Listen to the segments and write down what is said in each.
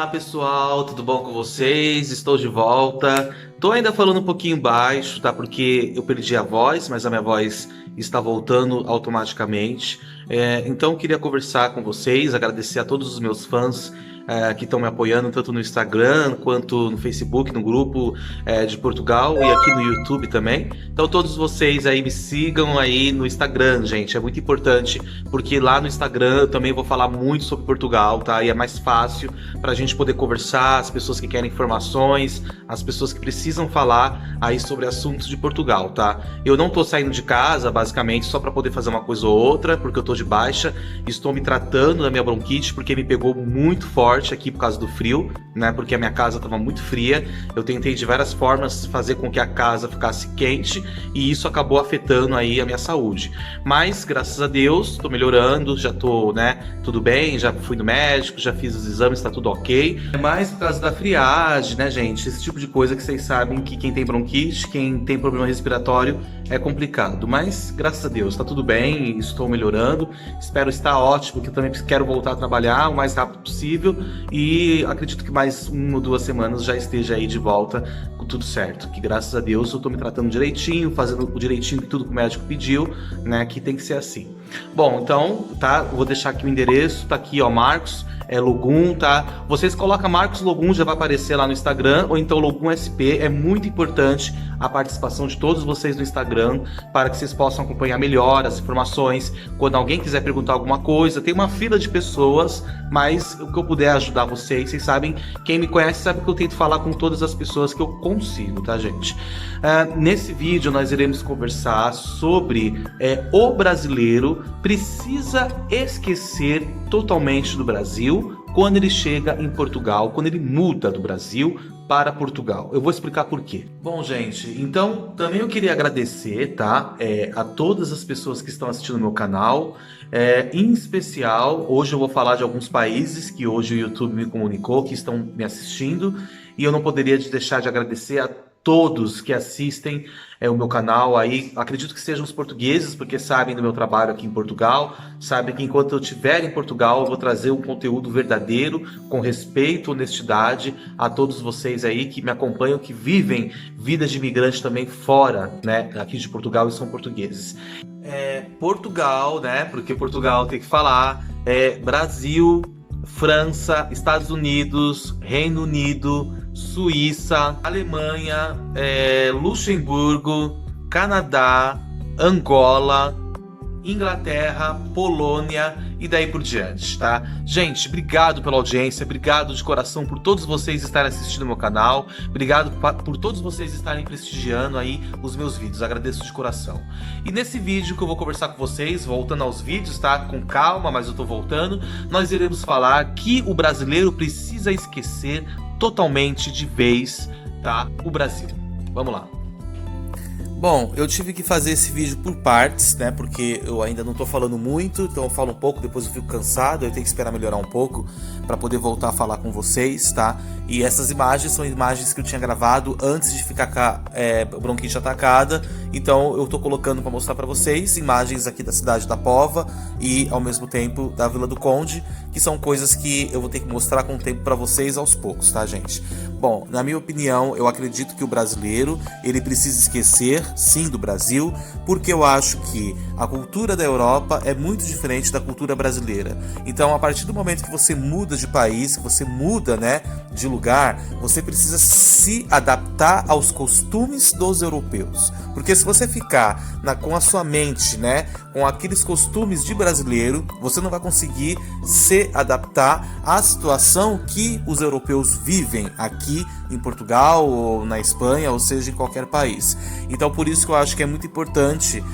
Olá pessoal, tudo bom com vocês? Estou de volta. Tô ainda falando um pouquinho baixo, tá? Porque eu perdi a voz, mas a minha voz está voltando automaticamente. Então eu queria conversar com vocês, agradecer a todos os meus fãs que estão me apoiando tanto no Instagram quanto no Facebook, no grupo de Portugal e aqui no YouTube também. Então todos vocês aí me sigam aí no Instagram, gente, é muito importante porque lá no Instagram eu também vou falar muito sobre Portugal, tá? E é mais fácil para a gente poder conversar, as pessoas que querem informações, as pessoas que precisam falar aí sobre assuntos de Portugal, tá? Eu não tô saindo de casa, basicamente, só para poder fazer uma coisa ou outra, porque eu tô de baixa, estou me tratando da minha bronquite porque me pegou muito forte aqui por causa do frio, né? Porque a minha casa estava muito fria. Eu tentei de várias formas fazer com que a casa ficasse quente e isso acabou afetando aí a minha saúde. Mas graças a Deus, estou melhorando, já tô, né, tudo bem, já fui no médico, já fiz os exames, tá tudo ok. É mais por causa da friagem, né, gente? Esse tipo de coisa que vocês sabem que quem tem bronquite, quem tem problema respiratório é complicado. Mas graças a Deus, tá tudo bem, estou melhorando. Espero estar ótimo, porque eu também quero voltar a trabalhar o mais rápido possível. E acredito que mais 1 ou 2 semanas já esteja aí de volta com tudo certo. Que graças a Deus eu tô me tratando direitinho, fazendo o direitinho que tudo que o médico pediu, né? Que tem que ser assim. Bom, então, tá? Vou deixar aqui o endereço, tá aqui, ó, Marcos. Logum, tá? Vocês colocam Marcos Logum, já vai aparecer lá no Instagram, ou então Logum SP. É muito importante a participação de todos vocês no Instagram, para que vocês possam acompanhar melhor as informações. Quando alguém quiser perguntar alguma coisa, tem uma fila de pessoas, mas o que eu puder ajudar vocês, vocês sabem, quem me conhece sabe que eu tento falar com todas as pessoas que eu consigo, tá, gente? Nesse vídeo nós iremos conversar sobre o brasileiro precisa esquecer totalmente do Brasil quando ele chega em Portugal, quando ele muda do Brasil para Portugal. Eu vou explicar por quê. Bom, gente, então também eu queria agradecer, tá, a todas as pessoas que estão assistindo o meu canal. Em especial, hoje eu vou falar de alguns países que hoje o YouTube me comunicou que estão me assistindo, e eu não poderia deixar de agradecer a todos que assistem o meu canal aí. Acredito que sejam os portugueses, porque sabem do meu trabalho aqui em Portugal, sabem que enquanto eu estiver em Portugal eu vou trazer um conteúdo verdadeiro, com respeito, honestidade a todos vocês aí que me acompanham, que vivem vidas de imigrante também fora, né, aqui de Portugal e são portugueses. Portugal, né, porque Portugal tem que falar, Brasil, França, Estados Unidos, Reino Unido, Suíça, Alemanha, Luxemburgo, Canadá, Angola, Inglaterra, Polônia e daí por diante, tá? Gente, obrigado pela audiência, obrigado de coração por todos vocês estarem assistindo o meu canal, obrigado por todos vocês estarem prestigiando aí os meus vídeos, agradeço de coração. E nesse vídeo que eu vou conversar com vocês, voltando aos vídeos, tá? Com calma, mas eu tô voltando, nós iremos falar que o brasileiro precisa esquecer totalmente de vez, tá? O Brasil. Vamos lá. Bom, eu tive que fazer esse vídeo por partes, né, porque eu ainda não tô falando muito, então eu falo um pouco, depois eu fico cansado, eu tenho que esperar melhorar um pouco para poder voltar a falar com vocês, tá? E essas imagens são imagens que eu tinha gravado antes de ficar com a bronquite atacada, então eu tô colocando para mostrar para vocês imagens aqui da cidade da Póvoa e ao mesmo tempo da Vila do Conde, que são coisas que eu vou ter que mostrar com o tempo para vocês aos poucos, tá, gente? Bom, na minha opinião, eu acredito que o brasileiro, ele precisa esquecer, sim, do Brasil, porque eu acho que a cultura da Europa é muito diferente da cultura brasileira. Então, a partir do momento que você muda de país, que você muda, né, de lugar, você precisa se adaptar aos costumes dos europeus. Porque se você ficar com a sua mente, né, com aqueles costumes de brasileiro, você não vai conseguir se adaptar à situação que os europeus vivem aqui em Portugal ou na Espanha, ou seja, em qualquer país. Então, por isso que eu acho que é muito importante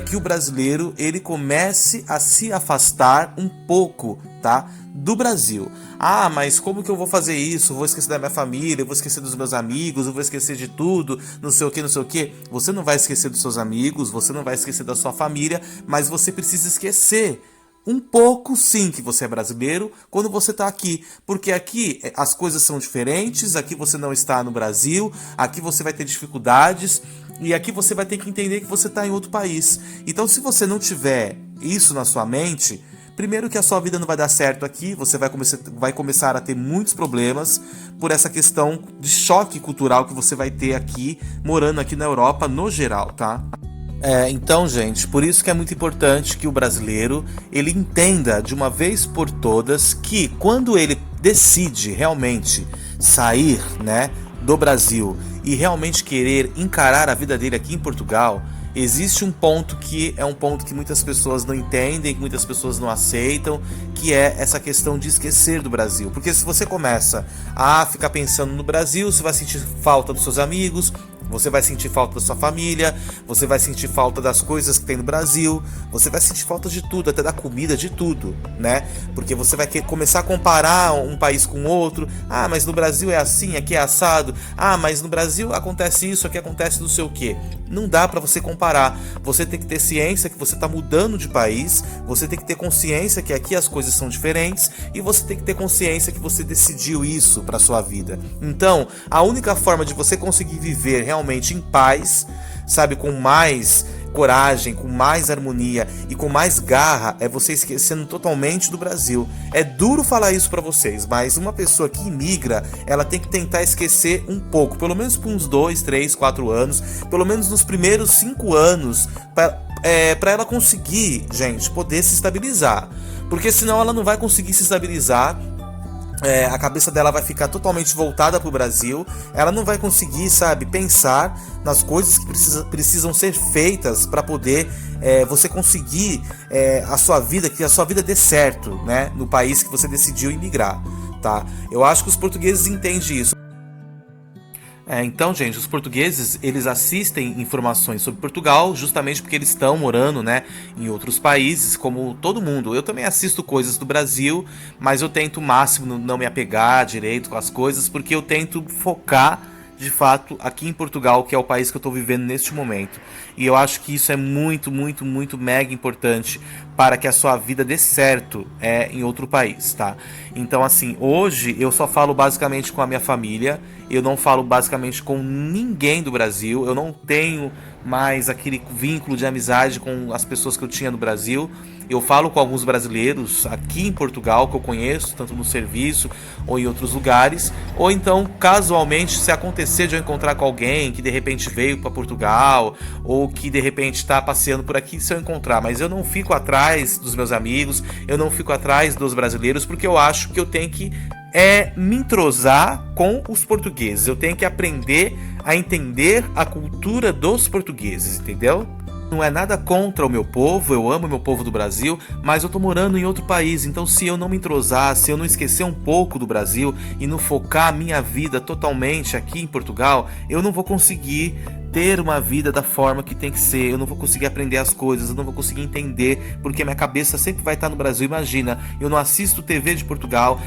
que o brasileiro ele comece a se afastar um pouco, tá, do Brasil. Ah, mas como que eu vou fazer isso? Eu vou esquecer da minha família, eu vou esquecer dos meus amigos, eu vou esquecer de tudo, não sei o que, não sei o que. Você não vai esquecer dos seus amigos, você não vai esquecer da sua família, mas você precisa esquecer um pouco, sim, que você é brasileiro quando você está aqui, porque aqui as coisas são diferentes, aqui você não está no Brasil, aqui você vai ter dificuldades e aqui você vai ter que entender que você está em outro país. Então, se você não tiver isso na sua mente, Primeiro que a sua vida não vai dar certo aqui, você vai começar a ter muitos problemas por essa questão de choque cultural que você vai ter aqui, morando aqui na Europa no geral, tá? Então, gente, por isso que é muito importante que o brasileiro ele entenda de uma vez por todas que quando ele decide realmente sair, né, do Brasil e realmente querer encarar a vida dele aqui em Portugal, existe um ponto que é um ponto que muitas pessoas não entendem, que muitas pessoas não aceitam, que é essa questão de esquecer do Brasil. Porque se você começa a ficar pensando no Brasil, você vai sentir falta dos seus amigos, você vai sentir falta da sua família, você vai sentir falta das coisas que tem no Brasil, você vai sentir falta de tudo, até da comida, de tudo, né? Porque você vai começar a comparar um país com outro. Ah, mas no Brasil é assim, aqui é assado. Ah, mas no Brasil acontece isso, aqui acontece não sei o quê. Não dá pra você comparar. Você tem que ter ciência que você tá mudando de país, você tem que ter consciência que aqui as coisas são diferentes e você tem que ter consciência que você decidiu isso pra sua vida. Então, a única forma de você conseguir viver realmente em paz, sabe, com mais coragem, com mais harmonia e com mais garra, é você esquecendo totalmente do Brasil. É duro falar isso pra vocês, mas uma pessoa que imigra, ela tem que tentar esquecer um pouco, pelo menos por uns 2, 3, 4 anos, pelo menos nos primeiros 5 anos, pra ela conseguir, gente, poder se estabilizar. Porque senão ela não vai conseguir se estabilizar. A cabeça dela vai ficar totalmente voltada pro Brasil, ela não vai conseguir, sabe, pensar nas coisas que precisam ser feitas para poder você conseguir a sua vida, que a sua vida dê certo, né, no país que você decidiu imigrar, tá? Eu acho que os portugueses entendem isso. Então, gente, os portugueses, eles assistem informações sobre Portugal justamente porque eles estão morando, né, em outros países, como todo mundo. Eu também assisto coisas do Brasil, mas eu tento o máximo não me apegar direito com as coisas, porque eu tento focar, de fato, aqui em Portugal, que é o país que eu estou vivendo neste momento. E eu acho que isso é muito, muito, muito mega importante para que a sua vida dê certo em outro país, tá? Então, assim, hoje eu só falo basicamente com a minha família, eu não falo basicamente com ninguém do Brasil, eu não tenho mais aquele vínculo de amizade com as pessoas que eu tinha no Brasil. Eu falo com alguns brasileiros aqui em Portugal que eu conheço, tanto no serviço ou em outros lugares, ou então, casualmente, se acontecer de eu encontrar com alguém que de repente veio para Portugal ou que de repente está passeando por aqui, se eu encontrar, mas eu não fico atrás dos meus amigos, eu não fico atrás dos brasileiros, porque eu acho que eu tenho que me entrosar com os portugueses, eu tenho que aprender a entender a cultura dos portugueses, entendeu? Não é nada contra o meu povo, eu amo o meu povo do Brasil, mas eu tô morando em outro país, então se eu não me entrosar, se eu não esquecer um pouco do Brasil e não focar a minha vida totalmente aqui em Portugal, eu não vou conseguir ter uma vida da forma que tem que ser, eu não vou conseguir aprender as coisas, eu não vou conseguir entender, porque minha cabeça sempre vai estar no Brasil. Imagina, eu não assisto TV de Portugal,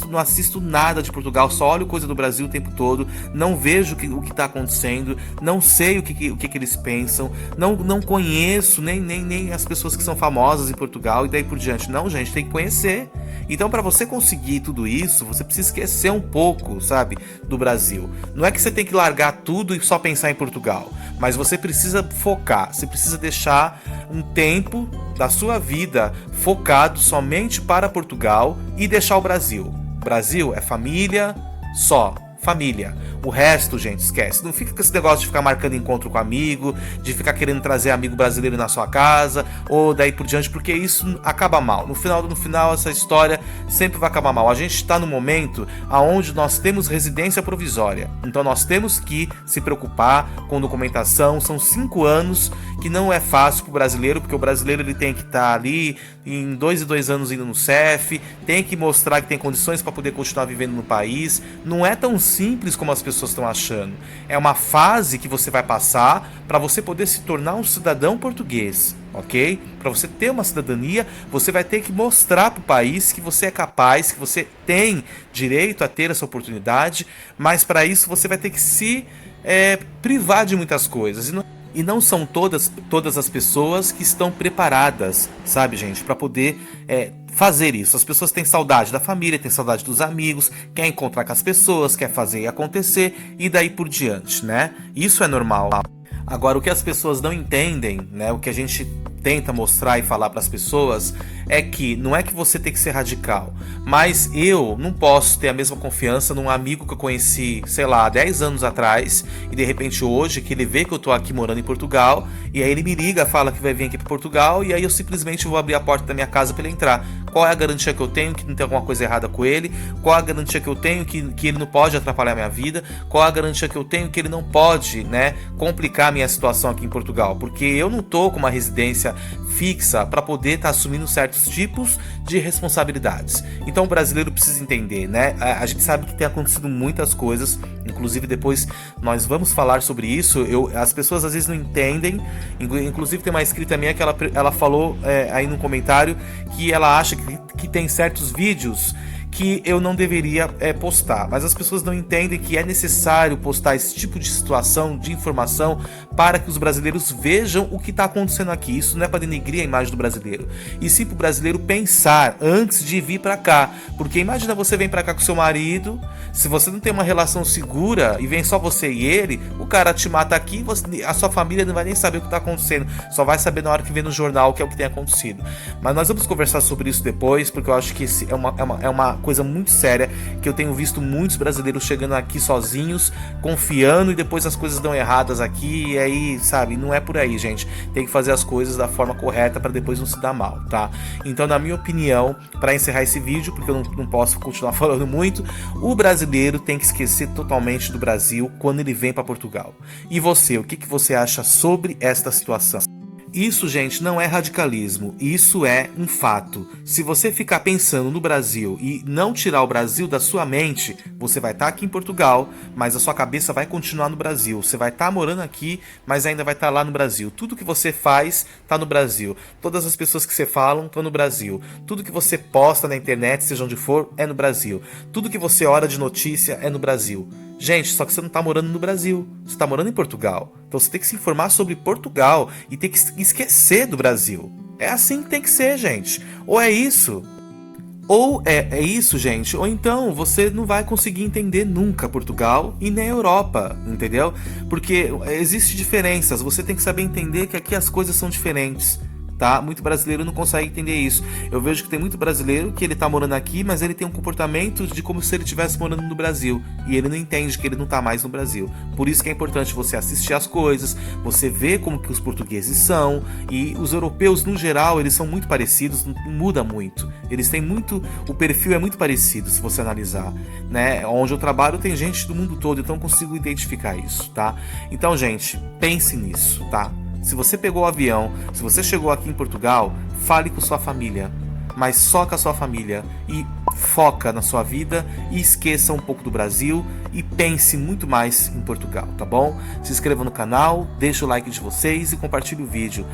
não assisto nada de Portugal, só olho coisa do Brasil o tempo todo, não vejo o que está acontecendo, não sei o que eles pensam, não conheço nem as pessoas que são famosas em Portugal e daí por diante. Não, gente, tem que conhecer. Então, para você conseguir tudo isso, você precisa esquecer um pouco, sabe, do Brasil. Não é que você tem que largar tudo e só pensar em Portugal, mas você precisa focar, você precisa deixar um tempo da sua vida focado somente para Portugal e deixar o Brasil. Brasil é família só. Família. O resto, gente, esquece. Não fica com esse negócio de ficar marcando encontro com amigo, de ficar querendo trazer amigo brasileiro na sua casa, ou daí por diante, porque isso acaba mal. No final, essa história sempre vai acabar mal. A gente está no momento onde nós temos residência provisória. Então nós temos que se preocupar com documentação. São 5 anos que não é fácil para o brasileiro, porque o brasileiro ele tem que estar ali em 2 e 2 anos indo no CEF, tem que mostrar que tem condições para poder continuar vivendo no país. Não é tão simples como as pessoas estão achando. É uma fase que você vai passar para você poder se tornar um cidadão português, ok? Para você ter uma cidadania, você vai ter que mostrar para o país que você é capaz, que você tem direito a ter essa oportunidade, mas para isso você vai ter que se privar de muitas coisas. E não são todas as pessoas que estão preparadas, sabe, gente, para poder fazer isso. As pessoas têm saudade da família, têm saudade dos amigos, quer encontrar com as pessoas, quer fazer acontecer e daí por diante, né? Isso é normal. Agora, o que as pessoas não entendem, né, o que a gente tenta mostrar e falar para as pessoas é que não é que você tem que ser radical, mas eu não posso ter a mesma confiança num amigo que eu conheci, sei lá, 10 anos atrás, e de repente hoje, que ele vê que eu tô aqui morando em Portugal, e aí ele me liga, fala que vai vir aqui para Portugal, e aí eu simplesmente vou abrir a porta da minha casa para ele entrar. Qual é a garantia que eu tenho que não tem alguma coisa errada com ele? Qual é a garantia que eu tenho que ele não pode atrapalhar a minha vida? Qual é a garantia que eu tenho que ele não pode, né, complicar a minha situação aqui em Portugal? Porque eu não tô com uma residência fixa para poder estar assumindo certos tipos de responsabilidades. Então o brasileiro precisa entender, né? A gente sabe que tem acontecido muitas coisas, inclusive depois nós vamos falar sobre isso. As pessoas às vezes não entendem. Inclusive tem uma escrita minha que ela falou aí no comentário que ela acha que tem certos vídeos que eu não deveria postar, mas as pessoas não entendem que é necessário postar esse tipo de situação, de informação, para que os brasileiros vejam o que está acontecendo aqui. Isso não é para denegrir a imagem do brasileiro, e sim para o brasileiro pensar antes de vir para cá, porque imagina você vem para cá com seu marido, se você não tem uma relação segura e vem só você e ele, o cara te mata aqui, a sua família não vai nem saber o que está acontecendo, só vai saber na hora que vê no jornal que é o que tem acontecido. Mas nós vamos conversar sobre isso depois, porque eu acho que esse é uma coisa muito séria, que eu tenho visto muitos brasileiros chegando aqui sozinhos, confiando, e depois as coisas dão erradas aqui, e aí, sabe, não é por aí, gente. Tem que fazer as coisas da forma correta para depois não se dar mal, tá? Então, na minha opinião, para encerrar esse vídeo, porque eu não posso continuar falando muito, o brasileiro tem que esquecer totalmente do Brasil quando ele vem para Portugal. E você, o que você acha sobre esta situação? Isso, gente, não é radicalismo, isso é um fato. Se você ficar pensando no Brasil e não tirar o Brasil da sua mente, você vai estar aqui em Portugal, mas a sua cabeça vai continuar no Brasil. Você vai estar morando aqui, mas ainda vai estar lá no Brasil. Tudo que você faz está no Brasil. Todas as pessoas que você fala estão no Brasil. Tudo que você posta na internet, seja onde for, é no Brasil. Tudo que você ora de notícia é no Brasil. Gente, só que você não está morando no Brasil, você está morando em Portugal. Então você tem que se informar sobre Portugal e tem que esquecer do Brasil. É assim que tem que ser, gente. Ou é isso, ou é isso, gente, ou então você não vai conseguir entender nunca Portugal e nem a Europa, entendeu? Porque existem diferenças, você tem que saber entender que aqui as coisas são diferentes. Tá? Muito brasileiro não consegue entender isso. Eu vejo que tem muito brasileiro que ele tá morando aqui, mas ele tem um comportamento de como se ele estivesse morando no Brasil, e ele não entende que ele não tá mais no Brasil. Por isso que é importante você assistir as coisas, você ver como que os portugueses são, e os europeus no geral, eles são muito parecidos, não muda muito. Eles têm muito, o perfil é muito parecido se você analisar, né? Onde eu trabalho tem gente do mundo todo, então eu consigo identificar isso, tá? Então, gente, pense nisso, tá? Se você pegou o avião, se você chegou aqui em Portugal, fale com sua família, mas só com a sua família, e foca na sua vida e esqueça um pouco do Brasil e pense muito mais em Portugal, tá bom? Se inscreva no canal, deixa o like de vocês e compartilhe o vídeo.